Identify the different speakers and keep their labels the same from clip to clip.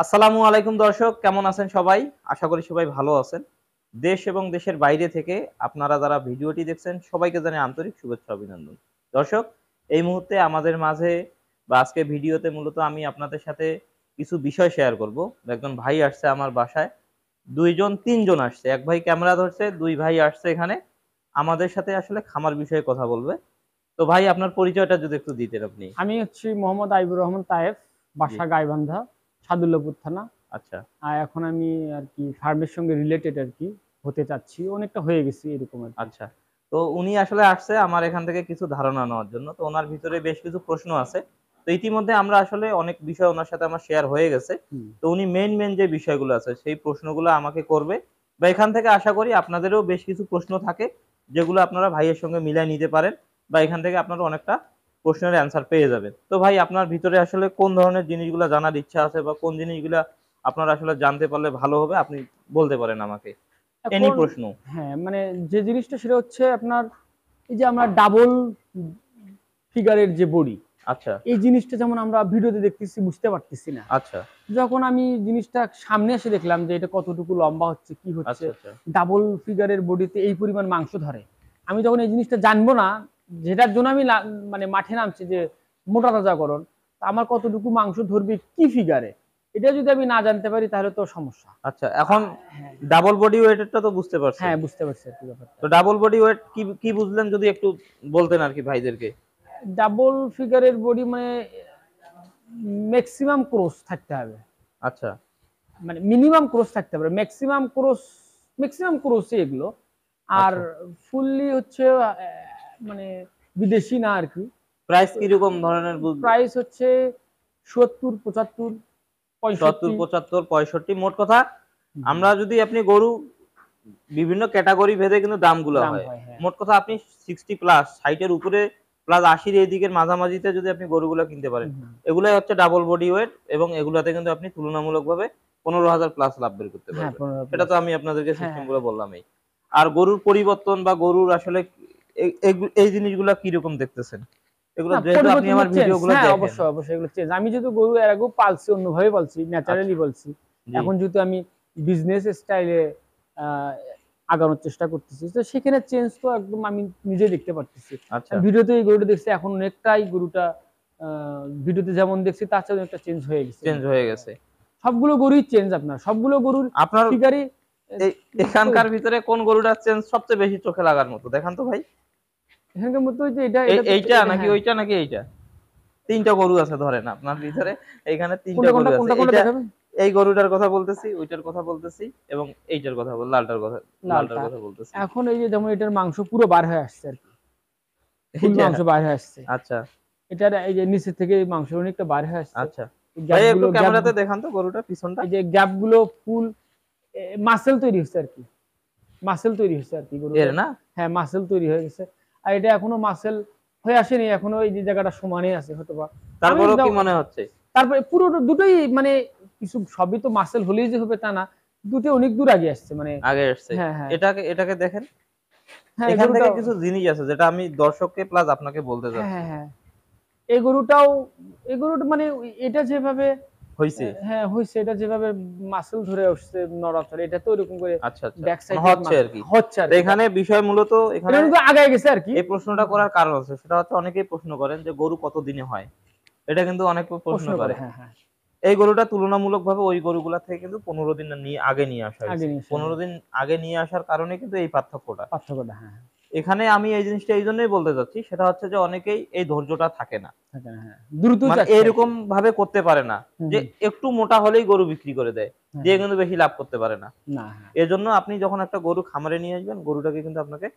Speaker 1: আসসালামু আলাইকুম দর্শক, কেমন আছেন সবাই? আশা করি সবাই ভালো আছেন। দেশ এবং দেশের বাইরে থেকে আপনারা যারা ভিডিওটি দেখছেন সবাইকে জানাই আন্তরিক শুভেচ্ছা অভিনন্দন। দর্শক, এই মুহূর্তে আমাদের মাঝে বা আজকে ভিডিওতে মূলত আমি আপনাদের সাথে কিছু বিষয় শেয়ার করব। একজন ভাই আসছে আমার বাসায়। ২ জন ৩ জন আসছে। এক ভাই ক্যামেরা ধরছে, ২ ভাই আসছে এখানে। আমাদের সাথে আসলে খামার বিষয়ে কথা বলবে। তো ভাই আপনার পরিচয়টা যদি একটু দিতেন আপনি।
Speaker 2: আমি হচ্ছি মোহাম্মদ আইবুর রহমান তায়েফ,
Speaker 1: জি,
Speaker 2: বাসা গাইবান্ধা, সাদুল্লাপুর থানা।
Speaker 1: আচ্ছা।
Speaker 2: আর এখন আমি আর কি ফার্মের সঙ্গে রিলেটেড আর কি হতে চাচ্ছি, অনেকটা হয়ে গেছি এরকম আর কি।
Speaker 1: আচ্ছা। তো উনি আসলে আসছে আমার এখান থেকে কিছু ধারণা নেওয়ার জন্য। তো উনার ভিতরে বেশ কিছু প্রশ্ন আছে। তো ইতিমধ্যে আমরা আসলে অনেক বিষয় উনার সাথে আমার শেয়ার হয়ে গেছে।
Speaker 2: হুম।
Speaker 1: তো উনি মেইন যে বিষয়গুলো আছে সেই প্রশ্নগুলো আমাকে করবে বা এখান থেকে আশা করি আপনাদেরও বেশ কিছু প্রশ্ন থাকে যেগুলো আপনারা ভাইয়ের সঙ্গে মিলায় নিতে পারেন বা এখান থেকে আপনারা অনেকটা প্রশ্নের অ্যান্সার পেয়ে যাবেন। তো ভাই আপনার ভিতরে আসলে কোন ধরনের জিনিসগুলা জানার ইচ্ছা আছে বা কোন জিনিসগুলা আপনারা আসলে জানতে পারলে ভালো হবে আপনি বলতে পারেন আমাকে। এনি
Speaker 2: এখন
Speaker 1: প্রশ্ন।
Speaker 2: হ্যাঁ, মানে যে জিনিসটা সেটা হচ্ছে আপনার এই যে আমরা ডাবল ফিগারের যে বডি,
Speaker 1: আচ্ছা,
Speaker 2: এই জিনিসটা যেমন আমরা ভিডিওতে দেখতেছি বুঝতে পারতেছি না।
Speaker 1: আচ্ছা,
Speaker 2: যখন আমি জিনিসটা সামনে এসে দেখলাম যে এটা কতটুকু লম্বা হচ্ছে, কি হচ্ছে,
Speaker 1: আচ্ছা, আচ্ছা।
Speaker 2: ডাবল ফিগারের বডিতে এই পরিমাণ মাংস ধরে, আমি যখন এই জিনিসটা জানবো না, যেটার জন্য আমি মানে মাঠে নামছি যে মোটা তাজাকরণ, তা আমার কতটুকু মাংস ধরবে কি ফিগারে, এটা যদি আমি না জানতে পারি তাহলে তো সমস্যা।
Speaker 1: আচ্ছা, এখন
Speaker 2: হ্যাঁ,
Speaker 1: ডাবল বডি ওয়েটেরটা তো বুঝতে পারছেন।
Speaker 2: হ্যাঁ, বুঝতে পারছি আর কি ব্যাপারটা।
Speaker 1: তো ডাবল বডি ওয়েট কি কি বুঝলেন যদি একটু বলতেন আরকি ভাইদেরকে।
Speaker 2: ডাবল ফিগারের বডি মানে ম্যাক্সিমাম ক্রস থাকতে হবে,
Speaker 1: আচ্ছা,
Speaker 2: মানে মিনিমাম ক্রস থাকতে পারে, ম্যাক্সিমাম ক্রসই এগুলো। আর
Speaker 1: আচ্ছা।
Speaker 2: ফুললি হচ্ছে মানে বিদেশি না আর কি।
Speaker 1: প্রাইস কিরকম ধরনের
Speaker 2: প্রাইস হচ্ছে 70, 75,
Speaker 1: ৭০,
Speaker 2: 65।
Speaker 1: ৭৫, ৬৫ মোট কথা আমরা যদি আপনি গরু বিভিন্ন ক্যাটেগরি ভেদে কিন্তু দামগুলা
Speaker 2: দাম
Speaker 1: হয়।
Speaker 2: হয়, হ্যাঁ।
Speaker 1: মোট কথা আপনি 60 প্লাস ৬০ এর উপরে প্লাস ৮০ এর এদিকের মাঝামাঝিতে যদি আপনি গরুগুলা কিনতে পারেন,
Speaker 2: হুম, হুম।
Speaker 1: এগুলাই হচ্ছে ডাবল বডি ওয়েট এবং এগুলাতে কিন্তু আপনি তুলনামূলকভাবে ১৫,০০০ প্লাস লাভ বের করতে
Speaker 2: হ্যাঁ,
Speaker 1: পারবেন।
Speaker 2: 15
Speaker 1: এটা
Speaker 2: প্লাস।
Speaker 1: তো আমি আপনাদেরকে
Speaker 2: হ্যাঁ,
Speaker 1: সিস্টেম
Speaker 2: হ্যাঁ।
Speaker 1: গুলো বললামই। আর গরুর পরিবর্তন বা গরুর আসলে এই জিনিসগুলা কিরকম দেখতেছেন? এগুলো
Speaker 2: না,
Speaker 1: যেহেতু আপনি
Speaker 2: পরিবর্তন তো
Speaker 1: আমার
Speaker 2: চেঞ্জ,
Speaker 1: ভিডিও গুলো
Speaker 2: হ্যাঁ,
Speaker 1: দেখেন।
Speaker 2: অবশ্যই, অবশ্যই এগুলো চেঞ্জ। আমি যেহেতু গরু এর আগেও পালছি, অন্যভাবে পালছি,
Speaker 1: আচ্ছা,
Speaker 2: ন্যাচারালি পালছি।
Speaker 1: জি,
Speaker 2: এখন যেহেতু আমি বিজনেস স্টাইলে আগানোর চেষ্টা করতেছি, তো সেখানে চেঞ্জ তো একদম আমি নিজেই দেখতে পারতেছি।
Speaker 1: আচ্ছা,
Speaker 2: আমি ভিডিওতে এই গরুটা দেখছি, এখন অনেকটাই গরুটা ভিডিওতে যেমন দেখছি তার চেয়ে অনেকটা চেঞ্জ হয়ে গেছে
Speaker 1: চেঞ্জ
Speaker 2: গরুটা।
Speaker 1: হয়ে
Speaker 2: হ্যাঁ,
Speaker 1: গেছে।
Speaker 2: সবগুলো গরুই চেঞ্জ, আপনার সবগুলো গরুর
Speaker 1: আপনার
Speaker 2: ফিগারই
Speaker 1: এই এখানকার ভিতরে কোন গরুটার চেঞ্জ সবচেয়ে বেশি চোখে লাগার মতো? দেখান তো ভাই।
Speaker 2: এখানকার মতো যে এটা তো
Speaker 1: এইটা
Speaker 2: এটা,
Speaker 1: নাকি
Speaker 2: হ্যাঁ।
Speaker 1: ওইটা নাকি এইটা? ৩ টা গরু আছে ধরেন আপনার ভিতরে। এইখানে ৩ টা
Speaker 2: কোনটা
Speaker 1: গরু
Speaker 2: কোনটা
Speaker 1: আছে।
Speaker 2: কোনটা কোনটা
Speaker 1: এইটা
Speaker 2: দেখাবেন?
Speaker 1: এই গরুটার কথা বলতেছি, ওইটার কথা বলতেছি এবং এইটার কথা লালটার
Speaker 2: লালটা।
Speaker 1: কথা বলতেছি।
Speaker 2: এখন এই যে যেমন এটার মাংস পুরো বার হয়ে আসছে আর কি, ফুল
Speaker 1: এইটা?
Speaker 2: মাংস বার হয়ে আসছে।
Speaker 1: আচ্ছা,
Speaker 2: এটার এই যে নিচের থেকে মাংস অনেকটা বার হয়ে আসছে।
Speaker 1: আচ্ছা।
Speaker 2: গ্যাপ
Speaker 1: ভাইয়া একটু
Speaker 2: গুলো গ্যাপ
Speaker 1: ক্যামেরাতে দেখান তো গরুটার পিছনটা।
Speaker 2: এই যে গ্যাপ গুলো ফুল মাসেল তৈরি হচ্ছে আর কি, মাসেল তৈরি হচ্ছে আর কি
Speaker 1: এর
Speaker 2: গরুটার।
Speaker 1: না?
Speaker 2: হ্যাঁ, মাসেল তৈরি হয়ে গেছে। আর এটা এখনো মাসেল হয়ে আসেনি, এখনো এই যে জায়গাটা সমানই আছে হয়তো বা। আমি
Speaker 1: তারপরেও কি মনে হচ্ছে?
Speaker 2: তারপরে পুরো দুটোই মানে কিছু, সবই তো মাসেল হলেই যে হবে তা না, দুটো অনেক দূর আগে আসছে মানে।
Speaker 1: আগে আসছে।
Speaker 2: হ্যাঁ, হ্যাঁ,
Speaker 1: এটাকে দেখেন।
Speaker 2: হ্যাঁ, এই
Speaker 1: এখান
Speaker 2: গরুটা,
Speaker 1: থেকে কিছু জিনিস আছে যেটা আমি দর্শককে প্লাস আপনাকে বলতে
Speaker 2: হ্যাঁ,
Speaker 1: চাচ্ছি।
Speaker 2: হ্যাঁ, হ্যাঁ, এই গরুটাও, এই গরুটা মানে এটা যেভাবে
Speaker 1: হইছে?
Speaker 2: হ্যাঁ হইছে, এটা যেভাবে মাসল ধরে আসছে নড়াচড়া, এটা তো ওরকম করে
Speaker 1: আচ্ছা, আচ্ছা।
Speaker 2: ব্যাক
Speaker 1: মানে
Speaker 2: সাইডে
Speaker 1: হচ্ছে আরকি।
Speaker 2: হচ্ছে আর
Speaker 1: তো
Speaker 2: কি।
Speaker 1: এখানে বিষয় মূলত
Speaker 2: এটা
Speaker 1: এখানে
Speaker 2: কিন্তু আগায় গেছে আর কি।
Speaker 1: এই প্রশ্নটা করার কারণ আছে। সেটা হচ্ছে অনেকেই প্রশ্ন করেন যে গরু কতদিনে হয়? এটা কিন্তু অনেকে প্রশ্ন
Speaker 2: প্রশ্ন করে,
Speaker 1: করে।
Speaker 2: হ্যাঁ, হ্যাঁ,
Speaker 1: এই গরুটা তুলনামূলকভাবে ওই গরুগুলা থেকে কিন্তু ১৫ দিন আগে নিয়ে আসা
Speaker 2: আগে
Speaker 1: হইছে।
Speaker 2: নিয়ে আসা,
Speaker 1: ১৫
Speaker 2: হ্যাঁ,
Speaker 1: দিন আগে নিয়ে আসার কারণে কিন্তু এই পার্থক্যটা।
Speaker 2: পার্থক্যটা, হ্যাঁ, হ্যাঁ,
Speaker 1: এখানে আমি এই জিনিসটা এইজন্যই বলতে চাচ্ছি সেটা হচ্ছে যে অনেকেই এই ধৈর্যটা থাকে না।
Speaker 2: থাকে না, হ্যাঁ, দ্রুত
Speaker 1: মানে
Speaker 2: চাচ্ছে আর কি।
Speaker 1: এইরকম ভাবে করতে পারে না
Speaker 2: হুম,
Speaker 1: যে
Speaker 2: হুম,
Speaker 1: একটু মোটা হলেই গরু বিক্রি করে দেয়।
Speaker 2: হ্যাঁ,
Speaker 1: দিয়ে
Speaker 2: হ্যাঁ,
Speaker 1: কিন্তু বেশি লাভ করতে পারে না।
Speaker 2: না, হ্যাঁ,
Speaker 1: এজন্য আপনি যখন একটা গরু খামারে নিয়ে আসবেন, গরুটাকে কিন্তু আপনাকে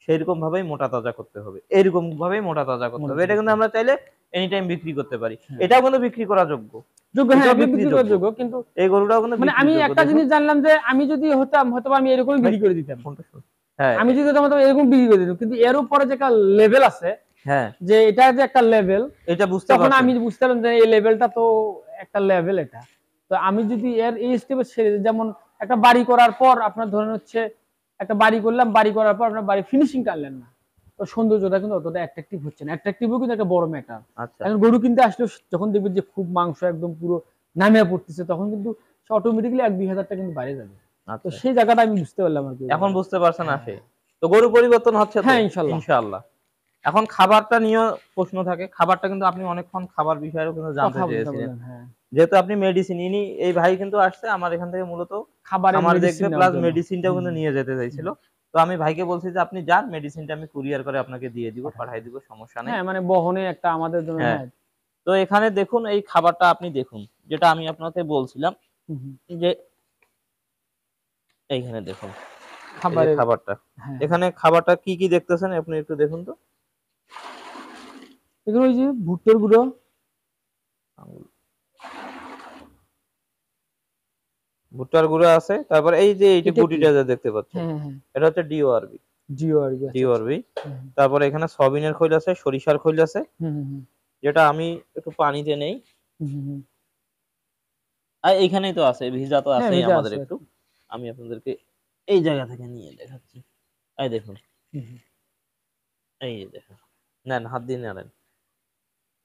Speaker 1: সেইরকম ভাবেই মোটা তাজা করতে হবে। এইরকম ভাবেই মোটা তাজা করতে
Speaker 2: মনে
Speaker 1: হবে। এটা
Speaker 2: করতে,
Speaker 1: কিন্তু আমরা চাইলে এনি টাইম বিক্রি করতে পারি।
Speaker 2: হ্যাঁ,
Speaker 1: এটাও কিন্তু বিক্রি করা যোগ্য।
Speaker 2: যোগ্য, হ্যাঁ,
Speaker 1: এটাও
Speaker 2: এগুলো বিক্রি করার
Speaker 1: বিক্রিযোগ্য।
Speaker 2: যোগ্য, কিন্তু
Speaker 1: এই গরুটাও কিন্তু
Speaker 2: মানে আমি
Speaker 1: বিক্রিযোগ্য।
Speaker 2: একটা
Speaker 1: দেখুন,
Speaker 2: জিনিস জানলাম যে আমি যদি হতাম হয়তো আমি এরকমই
Speaker 1: ভাই
Speaker 2: বিক্রি করে দিতাম।
Speaker 1: ফোনটা শোন। হ্যাঁ,
Speaker 2: আমি যদি হতাম হয়তো এরকম বিক্রি করে দিতাম, কিন্তু এর উপরে যে একটা লেভেল আছে,
Speaker 1: হ্যাঁ,
Speaker 2: যে এটা যে একটা লেভেল,
Speaker 1: এটা বুঝতে
Speaker 2: তখন
Speaker 1: পারছেন।
Speaker 2: আমি বুঝতে পারলাম যে এই লেভেলটা তো একটা লেভেল এটা। তো আমি যদি এর এই স্টেপে ছেড়ে দিই, যেমন একটা বাড়ি করার পর আপনার ধরেন হচ্ছে একটা বাড়ি করলাম, বাড়ি করার পর আপনার বাড়ি ফিনিশিং টানলেন না, তো সৌন্দর্যটা কিন্তু অতটা অ্যাট্রাকটিভ হচ্ছে না। অ্যাট্রাকটিভও কিন্তু একটা বড় ম্যাটার।
Speaker 1: আচ্ছা,
Speaker 2: এখন গরু কিনতে আসলে যখন দেখবেন যে খুব মাংস একদম পুরো নামিয়ে পড়তেছে, তখন কিন্তু সে অটোমেটিক্যালি 1-2 হাজার টাকা কিন্তু বাইরে যাবে। তো
Speaker 1: আচ্ছা,
Speaker 2: সেই জায়গাটা আমি বুঝতে পারলাম আর কি।
Speaker 1: এখন বুঝতে পারছেন
Speaker 2: হ্যাঁ
Speaker 1: আসে। তো গরু পরিবর্তন হচ্ছে তো
Speaker 2: হ্যাঁ, ইনশাল্লাহ।
Speaker 1: ইনশাআল্লাহ। এখন খাবারটা নিয়েও প্রশ্ন থাকে। খাবারটা কিন্তু আপনি অনেকক্ষণ খাবার বিষয়েও কিন্তু জানতে
Speaker 2: কথা বলতে
Speaker 1: চেয়েছিলেন।
Speaker 2: বললেন, হ্যাঁ।
Speaker 1: যেহেতু আপনি মেডিসিন এই ভাই কিন্তু আসছে আমার এখান থেকে মূলত
Speaker 2: খাবারের
Speaker 1: খামার
Speaker 2: মেডিসিন
Speaker 1: দেখবে
Speaker 2: নেওয়ার
Speaker 1: প্লাস
Speaker 2: জন্য।
Speaker 1: মেডিসিনটাও কিন্তু
Speaker 2: হুম,
Speaker 1: নিয়ে যেতে
Speaker 2: হুম,
Speaker 1: চাইছিল। তো আমি ভাইকে বলছি যে আপনি যান, মেডিসিনটা আমি কুরিয়ার করে আপনাকে দিয়ে দিব,
Speaker 2: পাঠায়
Speaker 1: পাঠায়
Speaker 2: দেন।
Speaker 1: দিব, সমস্যা নেই।
Speaker 2: হ্যাঁ, মানে বহনে একটা আমাদের জন্য,
Speaker 1: হ্যাঁ।
Speaker 2: হ্যাঁ।
Speaker 1: তো এখানে দেখুন এই খাবারটা আপনি দেখুন। যেটা আমি আপনাকে বলছিলাম
Speaker 2: হুম, হুম।
Speaker 1: যে এইখানে দেখুন। এই যে
Speaker 2: খাবারের,
Speaker 1: খাবারটা।
Speaker 2: হ্যাঁ, হ্যাঁ।
Speaker 1: এখানে খাবারটা কি, কি দেখতেছেন আপনি একটু দেখুন তো।
Speaker 2: এগুলো ওই যে ভুট্টার গুঁড়ো।
Speaker 1: ভুট্টার গুঁড়া আছে। তারপরে এই যে
Speaker 2: এটা কি?
Speaker 1: গুটিটা যা দেখতে পাচ্ছেন।
Speaker 2: হ্যাঁ, হ্যাঁ, হ্যাঁ।
Speaker 1: এটা হচ্ছে ডিওআরবি।
Speaker 2: জিও আরবি, আচ্ছা, আচ্ছা।
Speaker 1: ডিওআরবি।
Speaker 2: হুম,
Speaker 1: তারপরে এখানে সয়াবিনের খৈল আছে, সরিষার খৈল আছে।
Speaker 2: হুম, হুম, হুম,
Speaker 1: যেটা আমি একটু পানিতে নেই।
Speaker 2: হুম, হুম, হুম।
Speaker 1: এইখানেই তো আছে, ভিজা তো
Speaker 2: হ্যাঁ,
Speaker 1: আছেই
Speaker 2: ভেজা
Speaker 1: আমাদের
Speaker 2: আছে আর
Speaker 1: একটু।
Speaker 2: কি।
Speaker 1: আমি আপনাদেরকে এই জায়গা থেকে নিয়ে দেখাচ্ছি। এই দেখুন,
Speaker 2: হুম, হুম,
Speaker 1: এই যে দেখুন। নেন, হাত দিয়ে নেন।
Speaker 2: হুম,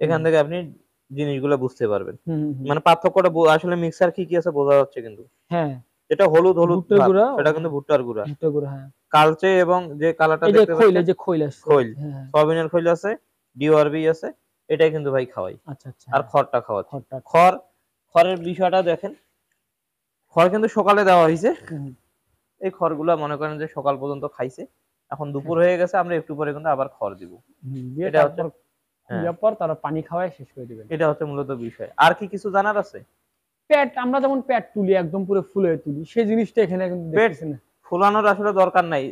Speaker 1: এখান থেকে আপনি জিনিসগুলো বুঝতে পারবেন।
Speaker 2: হুম, হুম, হুম।
Speaker 1: মানে পার্থক্যটা আসলে মিক্সার কি, কি আছে বোঝা যাচ্ছে কিন্তু।
Speaker 2: হ্যাঁ,
Speaker 1: যেটা হলুদ, হলুদ
Speaker 2: ভুট্টার
Speaker 1: ভাব
Speaker 2: গুঁড়া,
Speaker 1: সেটা কিন্তু
Speaker 2: হ্যাঁ,
Speaker 1: ভুট্টার গুঁড়া।
Speaker 2: ভুট্টার গুঁড়া, হ্যাঁ।
Speaker 1: কালচে এবং যে কালারটা
Speaker 2: এই যে
Speaker 1: দেখতে
Speaker 2: খৈল,
Speaker 1: পাচ্ছেন
Speaker 2: এই যে খৈল আসছে।
Speaker 1: খৈল,
Speaker 2: হ্যাঁ, হ্যাঁ।
Speaker 1: সয়াবিনের খৈল আছে, ডিওআরবি আছে। এটাই কিন্তু ভাই খাওয়াই।
Speaker 2: আচ্ছা, আচ্ছা,
Speaker 1: আর
Speaker 2: হ্যাঁ।
Speaker 1: খড়টা খাওয়াচ্ছি।
Speaker 2: খড়টা, আচ্ছা।
Speaker 1: খড়, খড়ের বিষয়টা দেখেন। খড় কিন্তু সকালে দেওয়া হইছে।
Speaker 2: হুম,
Speaker 1: এই খড়গুলা মনে করেন যে সকাল পর্যন্ত খাইছে। এখন দুপুর
Speaker 2: হ্যাঁ।
Speaker 1: হয়ে গেছে, আমরা একটু পরে কিন্তু আবার খড় দিব।
Speaker 2: দিয়ে
Speaker 1: এটা হচ্ছে
Speaker 2: তারপর
Speaker 1: হ্যাঁ,
Speaker 2: দেওয়ার পর তারা পানি খাওয়ায় শেষ করে দিবেন।
Speaker 1: এটা হচ্ছে মূলত বিষয়। আর কি কিছু জানার আছে?
Speaker 2: পেট, আমরা যেমন পেট তুলি একদম পুরো ফুলে তুলি, সেই জিনিসটা এখানে কিন্তু
Speaker 1: পেট
Speaker 2: দেখতেছি না।
Speaker 1: ফুলানোর আসলে দরকার নাই।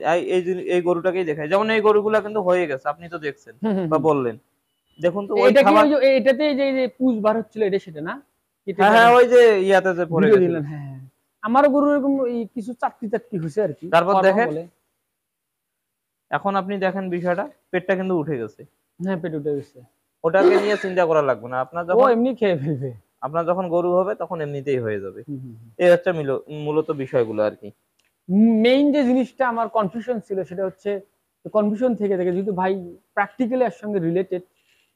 Speaker 1: এই গরুটাকেই দেখাই। যেমন এই গরুগুলা কিন্তু হয়ে গেছে। আপনি তো দেখছেন
Speaker 2: হুম, হুম,
Speaker 1: বা
Speaker 2: হুম।
Speaker 1: বললেন। দেখুন তো ওই
Speaker 2: এটা কি
Speaker 1: খাবার
Speaker 2: ওই যে এটাতে যে পুষ বার হচ্ছিল, এটা সেটা না? এটা
Speaker 1: হ্যাঁ,
Speaker 2: যে
Speaker 1: হ্যাঁ,
Speaker 2: একটা
Speaker 1: ওই যে ইয়াতে যে পড়ে
Speaker 2: ভিডিও
Speaker 1: গেছিল।
Speaker 2: দিলেন, হ্যাঁ, হ্যাঁ। আমারও গরু এরকম এই কিছু চাকতি চাকতি হয়েছে আর কি,
Speaker 1: তারপর
Speaker 2: খাওয়ার সময়
Speaker 1: দেখেন,
Speaker 2: বলে।
Speaker 1: এখন আপনি দেখেন বিষয়টা, পেটটা কিন্তু উঠে গেছে।
Speaker 2: হ্যাঁ, পেট উঠে গেছে।
Speaker 1: ওটাকে নিয়ে চিন্তা করা লাগবে না।
Speaker 2: ও এমনি খেয়ে ফেলবে।
Speaker 1: আপনার যখন গরু হবে তখন এমনিতেই হয়ে যাবে।
Speaker 2: হুম, হুম, হুম।
Speaker 1: এই হচ্ছে মূলত বিষয়গুলো আরকি।
Speaker 2: মেইন যে জিনিসটা আমার কনফিউশন ছিল সেটা হচ্ছে, কনফিউশন থেকে থেকে যেহেতু ভাই প্র্যাকটিক্যালি এর সঙ্গে রিলেটেড,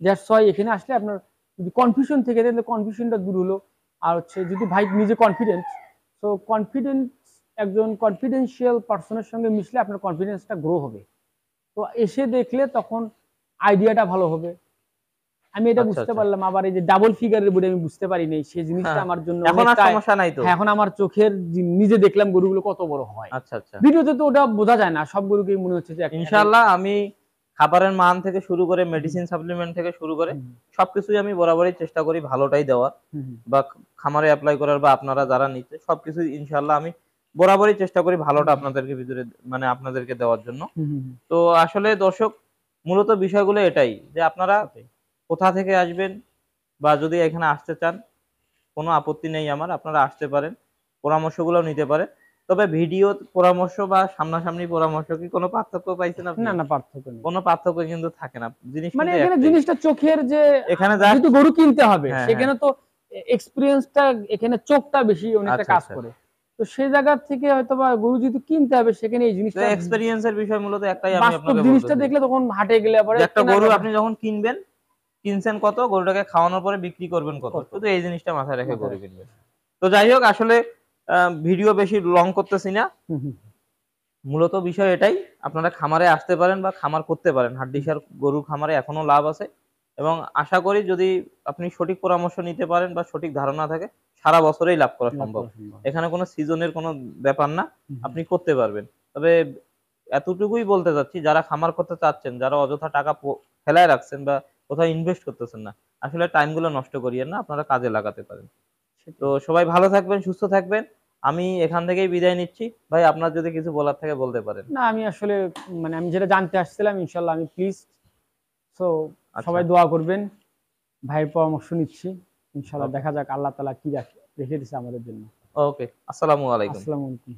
Speaker 2: দ্যাটস ওয়াই এখানে আসলে আপনার যদি কনফিউশন থেকে তাহলে কনফিউশনটা দূর হলো। আর হচ্ছে যদি ভাই নিজে কনফিডেন্ট, সো কনফিডেন্স, একজন কনফিডেন্সিয়াল পার্সনের সঙ্গে মিশলে আপনার কনফিডেন্সটা গ্রো হবে। তো এসে দেখলে তখন আইডিয়াটা ভালো হবে। আমি এটা
Speaker 1: আচ্ছা,
Speaker 2: বুঝতে
Speaker 1: আচ্ছা।
Speaker 2: পারলাম, আবার এই যে ডাবল ফিগারের বডি আমি বুঝতে পারি নাই, সেই জিনিসটা
Speaker 1: হ্যাঁ,
Speaker 2: আমার জন্য
Speaker 1: এখন আর
Speaker 2: অনেকটা।
Speaker 1: সমস্যা নাই তো।
Speaker 2: হ্যাঁ, এখন আমার চোখের নিজে দেখলাম গরুগুলো কত বড় হয়।
Speaker 1: আচ্ছা, আচ্ছা।
Speaker 2: ভিডিওতে তো ওটা বোঝা যায় না, সব গরুকেই মনে হচ্ছে যে একই।
Speaker 1: ইনশাআল্লাহ আমি খাবারের মান থেকে শুরু করে
Speaker 2: হুম,
Speaker 1: মেডিসিন সাপ্লিমেন্ট থেকে শুরু করে
Speaker 2: হুম,
Speaker 1: সবকিছুই আমি বরাবরই চেষ্টা করি ভালোটাই দেওয়ার
Speaker 2: হুম, হুম,
Speaker 1: বা খামারে এপ্লাই করার বা আপনারা যারা নিচ্ছে সবকিছুই ইনশাআল্লাহ আমি বরাবরই চেষ্টা করি ভালোটা
Speaker 2: হুম,
Speaker 1: আপনাদেরকে ভিতরে মানে আপনাদেরকে দেওয়ার জন্য।
Speaker 2: হুম, হুম,
Speaker 1: তো আসলে দর্শক মূলত বিষয়গুলো এটাই যে আপনারা
Speaker 2: সেটাই।
Speaker 1: কোথা থেকে আসবেন বা যদি এখানে আসতে চান কোনো আপত্তি নেই আমার। আপনারা আসতে পারেন। পরামর্শগুলোও নিতে পারেন। তবে ভিডিও পরামর্শ বা সামনাসামনি পরামর্শ কি কোনো পার্থক্য পাইছেন আপনি?
Speaker 2: না, না, পার্থক্য নেই।
Speaker 1: কোনো পার্থক্য কিন্তু থাকে না। জিনিস
Speaker 2: মানে
Speaker 1: কিন্তু
Speaker 2: এখানে
Speaker 1: একটাই।
Speaker 2: জিনিসটা চোখের যে,
Speaker 1: এখানে জাস্ট
Speaker 2: যেহেতু গরু কিনতে হবে
Speaker 1: হ্যাঁ, হ্যাঁ।
Speaker 2: সেখানে তো এক্সপিরিয়েন্সটা, এখানে চোখটা বেশি অনেকটা
Speaker 1: আচ্ছা,
Speaker 2: কাজ
Speaker 1: আচ্ছা।
Speaker 2: করে। তো সেই জায়গা থেকে হয়তোবা গরু যেহেতু কিনতে হবে সেখানে এই
Speaker 1: তো
Speaker 2: জিনিসটা
Speaker 1: এক্সপেরিয়েন্স এর বিষয় মূলত একটাই আমি
Speaker 2: বাস্তব
Speaker 1: আপনাকে
Speaker 2: জিনিসটা
Speaker 1: বলতেছি।
Speaker 2: দেখলে তখন হাটে গেলে পরে
Speaker 1: যে একটা
Speaker 2: কেনার
Speaker 1: গরু
Speaker 2: ব্যাপার
Speaker 1: আপনি যখন কিনবেন, কিনছেন কত? গরুটাকে খাওয়ানোর পরে বিক্রি করবেন কত?
Speaker 2: কত
Speaker 1: শুধু এই জিনিসটা মাথায় রেখে
Speaker 2: মাথায়
Speaker 1: গরু
Speaker 2: রাখতে
Speaker 1: কিনবেন।
Speaker 2: হবে।
Speaker 1: তো যাই হোক আসলে ভিডিও বেশি লং করতেছি না।
Speaker 2: হুম, হুম,
Speaker 1: মূলত বিষয় এটাই, আপনারা খামারে আসতে পারেন বা খামার করতে পারেন।
Speaker 2: হুম।
Speaker 1: হাড্ডিসার গরুর খামারে এখনো লাভ আছে এবং আশা করি যদি আপনি সঠিক পরামর্শ নিতে পারেন বা সঠিক ধারণা থাকে, সারা বছরেই লাভ করা
Speaker 2: লাভ
Speaker 1: সম্ভব।
Speaker 2: করা সম্ভব।
Speaker 1: এখানে কোনো সিজনের কোনো ব্যাপার না।
Speaker 2: হুম, হুম।
Speaker 1: আপনি করতে পারবেন। তবে এতটুকুই বলতে চাচ্ছি, যারা খামার করতে চাচ্ছেন, যারা অযথা টাকা ফেলায় রাখছেন বা কোথাও ইনভেস্ট করতেছেন না, আসলে টাইমগুলো নষ্ট করিয়েন না। আপনারা কাজে লাগাতে পারেন। তো
Speaker 2: সেটাই।
Speaker 1: সবাই ভালো থাকবেন, সুস্থ থাকবেন। আমি এখান থেকেই বিদায় নিচ্ছি। ভাই আপনার যদি কিছু বলার থাকে বলতে পারেন।
Speaker 2: না, আমি আসলে মানে আমি যেটা জানতে আসছিলাম ইনশাল্লাহ আমি প্লিজড। সো
Speaker 1: আচ্ছা,
Speaker 2: সবাই দোয়া করবেন। ভাইয়ের পরামর্শ নিচ্ছি। ইনশাল্লাহ
Speaker 1: ওকে,
Speaker 2: দেখা যাক আল্লাহ তাআলা কি রেখে দিছে আমাদের জন্য।
Speaker 1: ওকে। আসসালামু আলাইকুম।
Speaker 2: আসসালামু আলাইকুম।